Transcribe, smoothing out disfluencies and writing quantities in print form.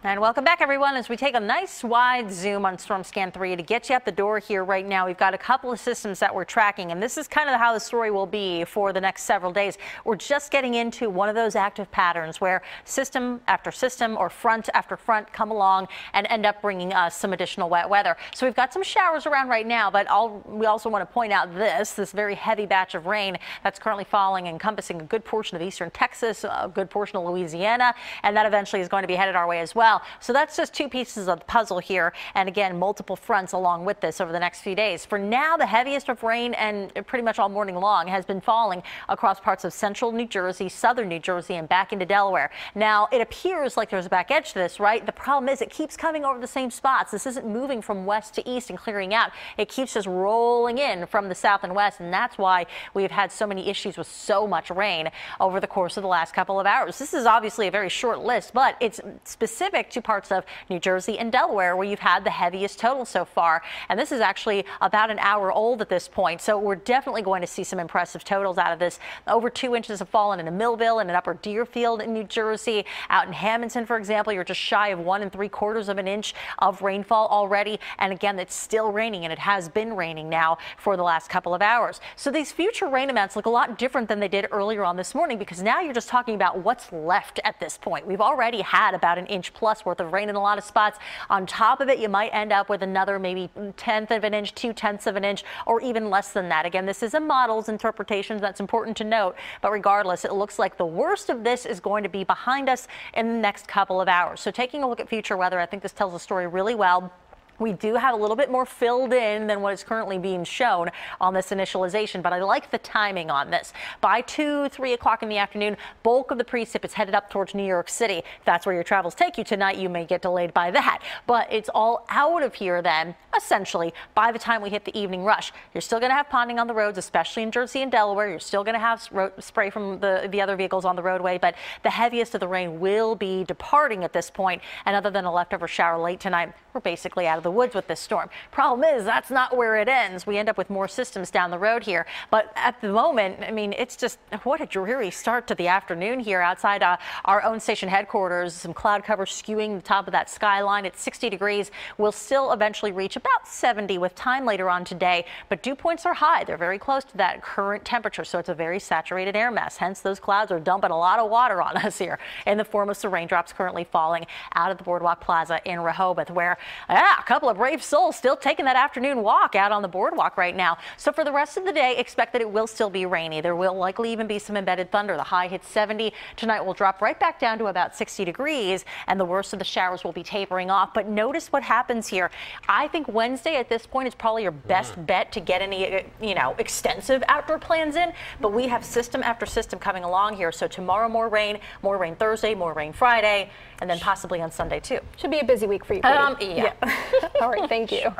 And welcome back, everyone, as we take a nice wide zoom on Storm Scan 3 to get you out the door here right now. We've got a couple of systems that we're tracking, and this is kind of how the story will be for the next several days. We're just getting into one of those active patterns where system after system or front after front come along and end up bringing us some additional wet weather. So we've got some showers around right now, but we also want to point out this very heavy batch of rain that's currently falling, encompassing a good portion of eastern Texas, a good portion of Louisiana, and that eventually is going to be headed our way as well. So that's just two pieces of the puzzle here. And again, multiple fronts along with this over the next few days. For now, the heaviest of rain and pretty much all morning long has been falling across parts of central New Jersey, southern New Jersey, and back into Delaware. Now, it appears like there's a back edge to this, right? The problem is it keeps coming over the same spots. This isn't moving from west to east and clearing out. It keeps just rolling in from the south and west. And that's why we've had so many issues with so much rain over the course of the last couple of hours. This is obviously a very short list, but it's specific to parts of New Jersey and Delaware where you've had the heaviest total so far. And this is actually about an hour old at this point. So we're definitely going to see some impressive totals out of this. Over 2 inches have fallen in Millville and in Upper Deerfield in New Jersey. Out in Hamilton, for example, you're just shy of 1 3/4 of an inch of rainfall already. And again, it's still raining, and it has been raining now for the last couple of hours. So these future rain amounts look a lot different than they did earlier on this morning, because now you're just talking about what's left at this point. We've already had about an inch plus worth of rain in a lot of spots. On top of it, you might end up with another maybe 1/10 of an inch, 2/10 of an inch, or even less than that. Again, this is a model's interpretation. That's important to note. But regardless, it looks like the worst of this is going to be behind us in the next couple of hours. So taking a look at future weather, I think this tells the story really well. We do have a little bit more filled in than what is currently being shown on this initialization, but I like the timing on this. By 2, 3 o'clock in the afternoon, bulk of the precip is headed up towards New York City. If that's where your travels take you tonight, you may get delayed by that. But it's all out of here then, essentially, by the time we hit the evening rush. You're still going to have ponding on the roads, especially in Jersey and Delaware. You're still going to have spray from the other vehicles on the roadway, but the heaviest of the rain will be departing at this point. And other than a leftover shower late tonight, we're basically out of the woods with this storm. Problem is, that's not where it ends. We end up with more systems down the road here. But at the moment, I mean, it's just what a dreary start to the afternoon here outside our own station headquarters. Some cloud cover skewing the top of that skyline at 60 degrees. We'll still eventually reach about 70 with time later on today. But dew points are high. They're very close to that current temperature. So it's a very saturated air mass. Hence, those clouds are dumping a lot of water on us here in the form of some raindrops currently falling out of the Boardwalk Plaza in Rehoboth, where a couple of brave souls still taking that afternoon walk out on the boardwalk right now. So for the rest of the day, expect that it will still be rainy. There will likely even be some embedded thunder. The high hits 70. Tonight will drop right back down to about 60 degrees, and the worst of the showers will be tapering off. But notice what happens here. I think Wednesday at this point is probably your best bet to get any, extensive outdoor plans in. But we have system after system coming along here. So tomorrow, more rain Thursday, more rain Friday, and then possibly on Sunday too. Should be a busy week for you. Yeah. All right, thank you.